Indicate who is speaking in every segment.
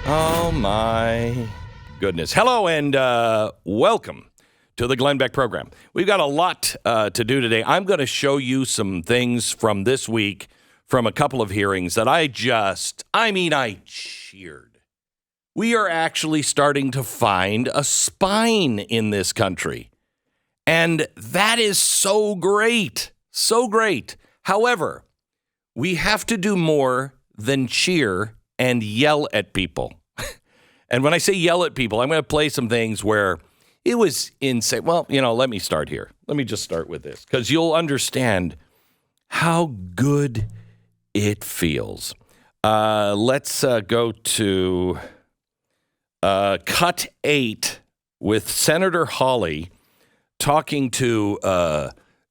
Speaker 1: Oh, my goodness. Hello and welcome to the Glenn Beck program. We've got a lot to do today. I'm going to show you some things from this week from a couple of hearings that I cheered. We are actually starting to find a spine in this country. And that is so great. So great. However, we have to do more than cheer and yell at people. And when I say yell at people, I'm going to play some things where it was insane. Well, let me start here. Let me just start with this because you'll understand how good it feels. Let's go to cut 8 with Senator Hawley talking to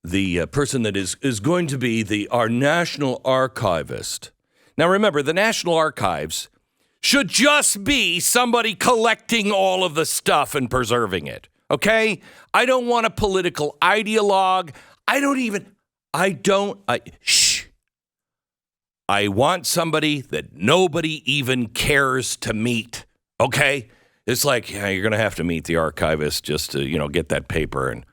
Speaker 1: the person that is going to be our national archivist. Now, remember, the National Archives should just be somebody collecting all of the stuff and preserving it, okay? I don't want a political ideologue. I want somebody that nobody even cares to meet, okay? It's like, yeah, you're going to have to meet the archivist just to, get that paper, and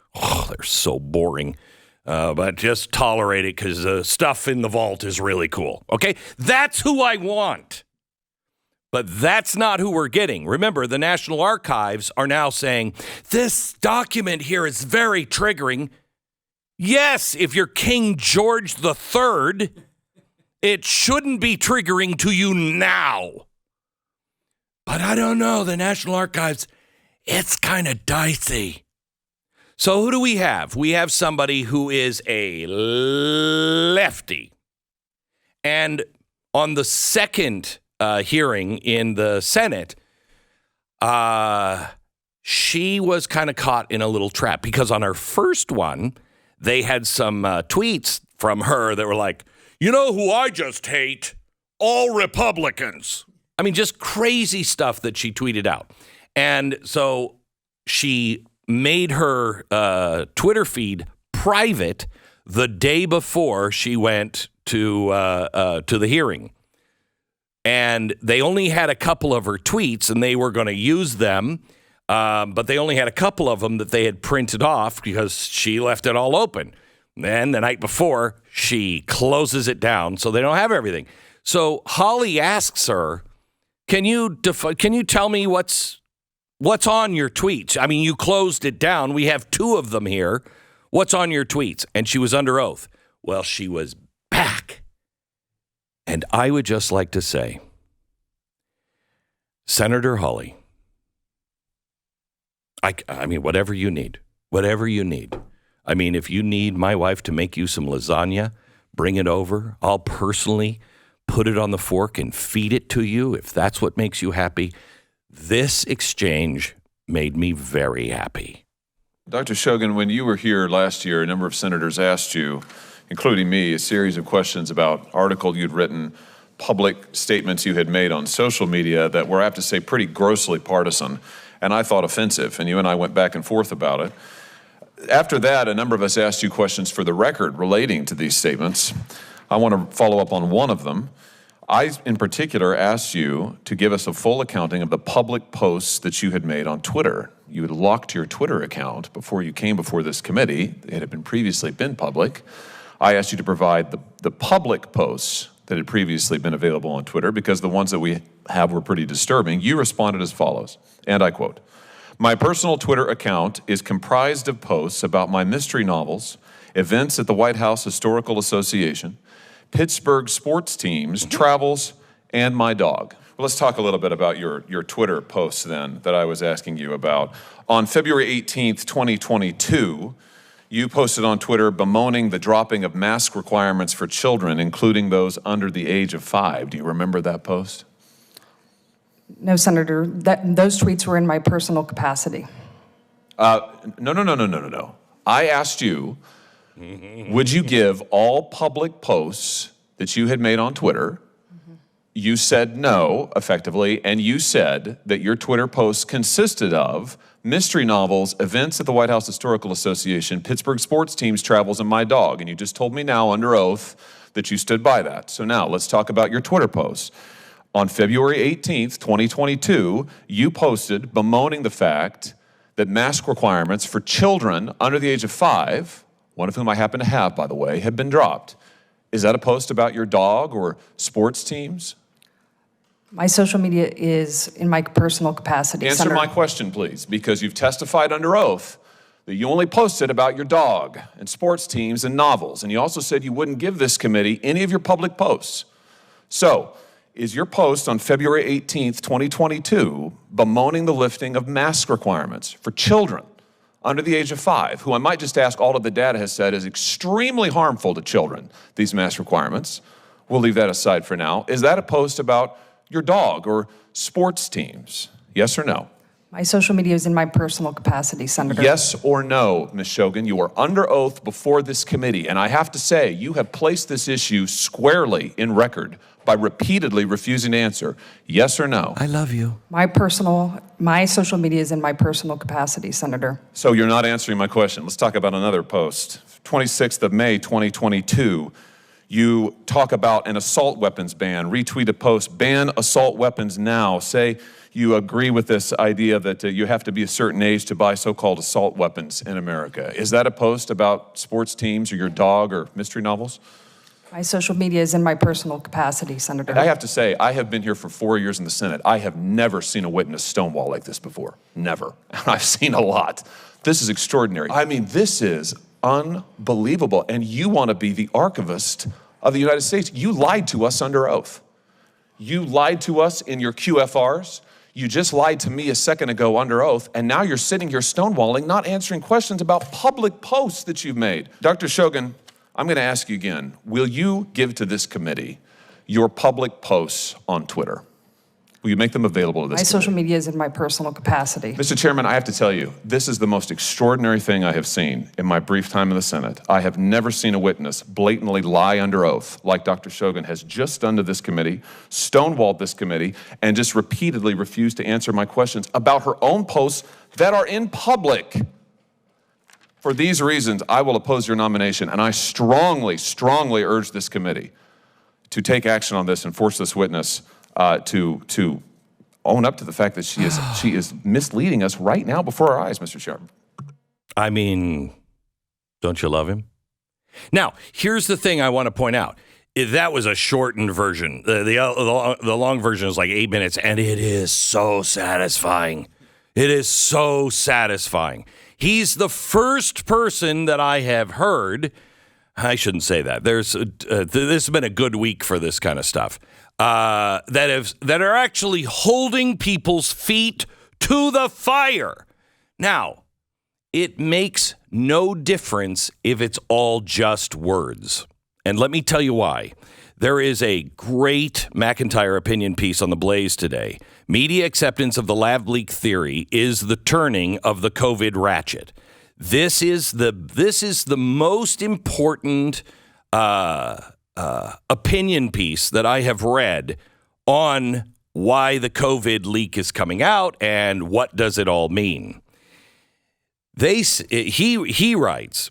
Speaker 1: they're so boring. But just tolerate it because the stuff in the vault is really cool. Okay? That's who I want. But that's not who we're getting. Remember, the National Archives are now saying, this document here is very triggering. Yes, if you're King George III, it shouldn't be triggering to you now. But I don't know, the National Archives, it's kind of dicey. So who do we have? We have somebody who is a lefty. And on the second hearing in the Senate, she was kind of caught in a little trap because on her first one, they had some tweets from her that were like, you know who I just hate? All Republicans. I mean, just crazy stuff that she tweeted out. And so she made her Twitter feed private the day before she went to the hearing. And they only had a couple of her tweets, and they were going to use them, but they only had a couple of them that they had printed off because she left it all open. Then the night before, she closes it down, so they don't have everything. So Hawley asks her, can you tell me what's on your tweets? I mean, you closed it down. We have 2 of them here. What's on your tweets? And she was under oath. Well, she was back. And I would just like to say, Senator Hawley, I mean, whatever you need. I mean, if you need my wife to make you some lasagna, bring it over. I'll personally put it on the fork and feed it to you if that's what makes you happy. This exchange made me very happy.
Speaker 2: Dr. Shogan, when you were here last year, a number of senators asked you, including me, a series of questions about articles you'd written, public statements you had made on social media that were, I have to say, pretty grossly partisan, and I thought offensive, and you and I went back and forth about it. After that, a number of us asked you questions for the record relating to these statements. I want to follow up on one of them. I, in particular, asked you to give us a full accounting of the public posts that you had made on Twitter. You had locked your Twitter account before you came before this committee. It had previously been public. I asked you to provide the public posts that had previously been available on Twitter because the ones that we have were pretty disturbing. You responded as follows, and I quote, "My personal Twitter account is comprised of posts about my mystery novels, events at the White House Historical Association, Pittsburgh sports teams, travels, and my dog." Well, let's talk a little bit about your Twitter posts then that I was asking you about. On February 18th, 2022, you posted on Twitter bemoaning the dropping of mask requirements for children, including those under the age of 5. Do you remember that post?
Speaker 3: No, Senator. Those tweets were in my personal capacity.
Speaker 2: No. I asked you, would you give all public posts that you had made on Twitter? You said no, effectively, and you said that your Twitter posts consisted of mystery novels, events at the White House Historical Association, Pittsburgh sports teams, travels, and my dog. And you just told me now under oath that you stood by that. So now let's talk about your Twitter posts. On February 18th, 2022, you posted bemoaning the fact that mask requirements for children under the age of 5, one of whom I happen to have, by the way, have been dropped. Is that a post about your dog or sports teams?
Speaker 3: My social media is in my personal capacity,
Speaker 2: Answer
Speaker 3: Senator.
Speaker 2: my question, please, because you've testified under oath that you only posted about your dog and sports teams and novels, and you also said you wouldn't give this committee any of your public posts. So, is your post on February 18th, 2022, bemoaning the lifting of mask requirements for children under the age of 5, who I might just ask, all of the data has said is extremely harmful to children, these mask requirements? We'll leave that aside for now. Is that a post about your dog or sports teams? Yes or no?
Speaker 3: My social media is in my personal capacity, Senator.
Speaker 2: Yes or no, Ms. Shogan? You are under oath before this committee, and I have to say, you have placed this issue squarely in record by repeatedly refusing to answer. Yes or no?
Speaker 1: I love you.
Speaker 3: My social media is in my personal capacity, Senator.
Speaker 2: So you're not answering my question. Let's talk about another post. 26th of May, 2022. You talk about an assault weapons ban, retweet a post, ban assault weapons now. Say you agree with this idea that you have to be a certain age to buy so-called assault weapons in America. Is that a post about sports teams or your dog or mystery novels?
Speaker 3: My social media is in my personal capacity, Senator.
Speaker 2: I have to say, I have been here for 4 years in the Senate. I have never seen a witness stonewall like this before. Never. And I've seen a lot. This is extraordinary. I mean, this is unbelievable. And you want to be the archivist of the United States. You lied to us under oath. You lied to us in your QFRs. You just lied to me a second ago under oath. And now you're sitting here stonewalling, not answering questions about public posts that you've made. Dr. Shogan, I'm going to ask you again. Will you give to this committee your public posts on Twitter? Will you make them available to this
Speaker 3: My
Speaker 2: committee?
Speaker 3: social media is in my personal capacity.
Speaker 2: Mr. Chairman, I have to tell you, this is the most extraordinary thing I have seen in my brief time in the Senate. I have never seen a witness blatantly lie under oath like Dr. Shogan has just done to this committee, stonewalled this committee, and just repeatedly refused to answer my questions about her own posts that are in public. For these reasons, I will oppose your nomination, and I strongly, strongly urge this committee to take action on this and force this witness to own up to the fact that she is misleading us right now before our eyes, Mr. Chairman.
Speaker 1: I mean, don't you love him? Now, here's the thing I want to point out. That was a shortened version. The long version is like 8 minutes, and it is so satisfying. It is so satisfying. He's the first person that I have heard. I shouldn't say that. This has been a good week for this kind of stuff. That are actually holding people's feet to the fire. Now, it makes no difference if it's all just words. And let me tell you why. There is a great McIntyre opinion piece on The Blaze today. Media acceptance of the lab leak theory is the turning of the COVID ratchet. This is the most important opinion piece that I have read on why the COVID leak is coming out and what does it all mean. He writes,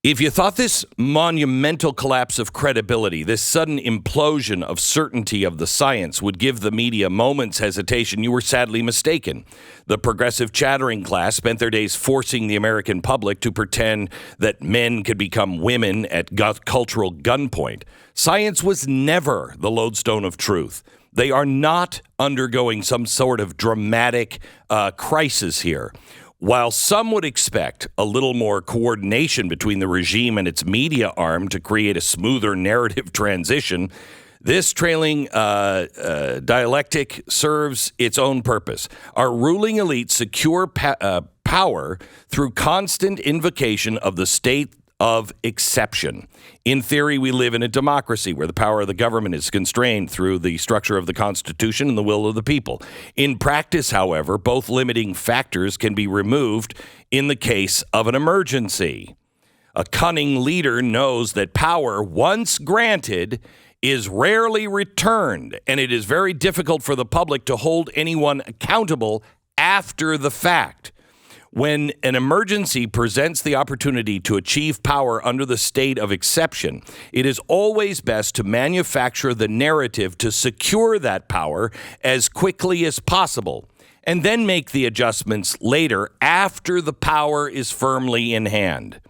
Speaker 1: if you thought this monumental collapse of credibility, this sudden implosion of certainty of the science would give the media moments hesitation, you were sadly mistaken. The progressive chattering class spent their days forcing the American public to pretend that men could become women at cultural gunpoint. Science was never the lodestone of truth. They are not undergoing some sort of dramatic crisis here. While some would expect a little more coordination between the regime and its media arm to create a smoother narrative transition, this trailing dialectic serves its own purpose. Our ruling elite secure power through constant invocation of the state of exception. In theory, we live in a democracy where the power of the government is constrained through the structure of the Constitution and the will of the people. In practice, however, both limiting factors can be removed in the case of an emergency. A cunning leader knows that power, once granted, is rarely returned, and it is very difficult for the public to hold anyone accountable after the fact. When an emergency presents the opportunity to achieve power under the state of exception, it is always best to manufacture the narrative to secure that power as quickly as possible, and then make the adjustments later after the power is firmly in hand.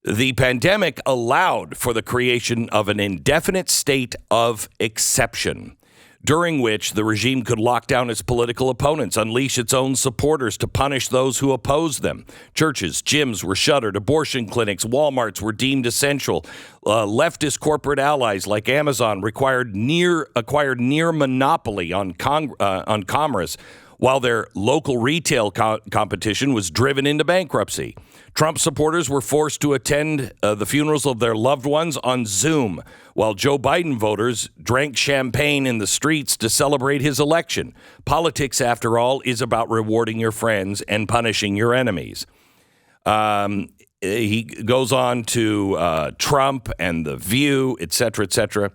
Speaker 1: The pandemic allowed for the creation of an indefinite state of exception, during which the regime could lock down its political opponents, unleash its own supporters to punish those who opposed them. Churches, gyms were shuttered, abortion clinics, Walmarts were deemed essential. Leftist corporate allies like Amazon acquired near monopoly on commerce, while their local retail competition was driven into bankruptcy. Trump supporters were forced to attend the funerals of their loved ones on Zoom, while Joe Biden voters drank champagne in the streets to celebrate his election. Politics, after all, is about rewarding your friends and punishing your enemies. He goes on to Trump and The View, et cetera, et cetera.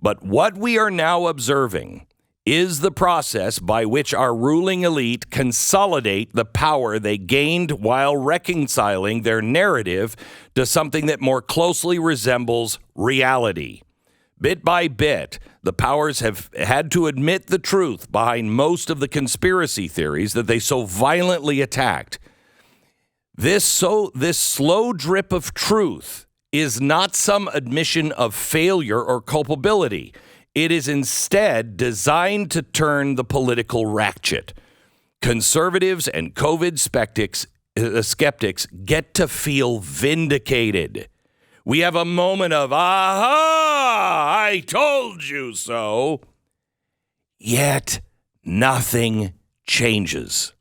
Speaker 1: But what we are now observing is the process by which our ruling elite consolidate the power they gained while reconciling their narrative to something that more closely resembles reality. Bit by bit, the powers have had to admit the truth behind most of the conspiracy theories that they so violently attacked. This slow drip of truth is not some admission of failure or culpability. It is instead designed to turn the political ratchet. Conservatives and COVID skeptics get to feel vindicated. We have a moment of, aha, I told you so. Yet nothing changes.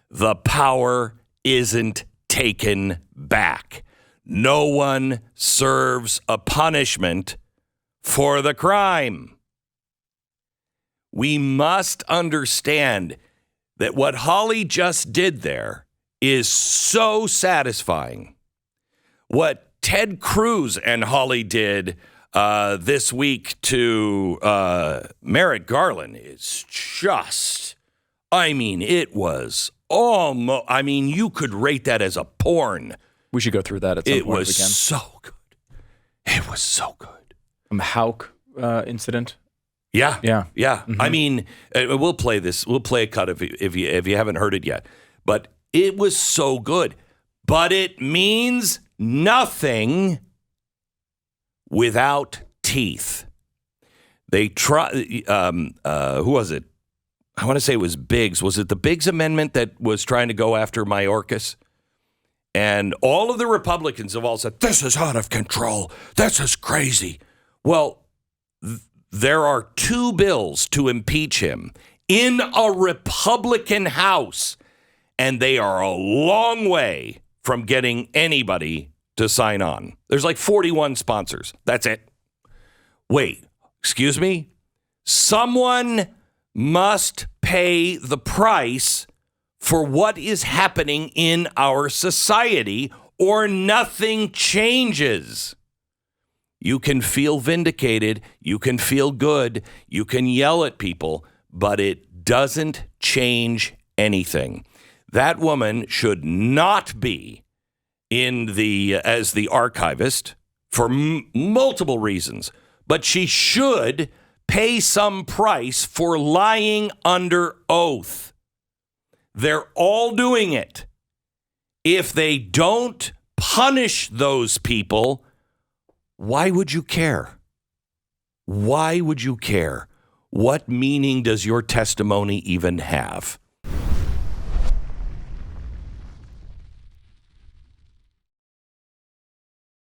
Speaker 1: The power isn't taken back. No one serves a punishment for the crime. We must understand that what Hawley just did there is so satisfying. What Ted Cruz and Hawley did this week to Merrick Garland is just, it was almost, you could rate that as a porn.
Speaker 4: We should go through that at some point.
Speaker 1: It was so good. It was so good.
Speaker 4: Hauk incident.
Speaker 1: Yeah.
Speaker 4: Mm-hmm.
Speaker 1: We'll play this. We'll play a cut if you haven't heard it yet. But it was so good. But it means nothing without teeth. They try. Who was it? I want to say it was Biggs. Was it the Biggs amendment that was trying to go after Mayorkas? And all of the Republicans have all said, this is out of control. This is crazy. Well, there are 2 bills to impeach him in a Republican House, and they are a long way from getting anybody to sign on. There's like 41 sponsors. That's it. Wait, excuse me? Someone must pay the price for what is happening in our society, or nothing changes. You can feel vindicated, you can feel good, you can yell at people, but it doesn't change anything. That woman should not be as the archivist for multiple reasons, but she should pay some price for lying under oath. They're all doing it. If they don't punish those people, why would you care? Why would you care? What meaning does your testimony even have?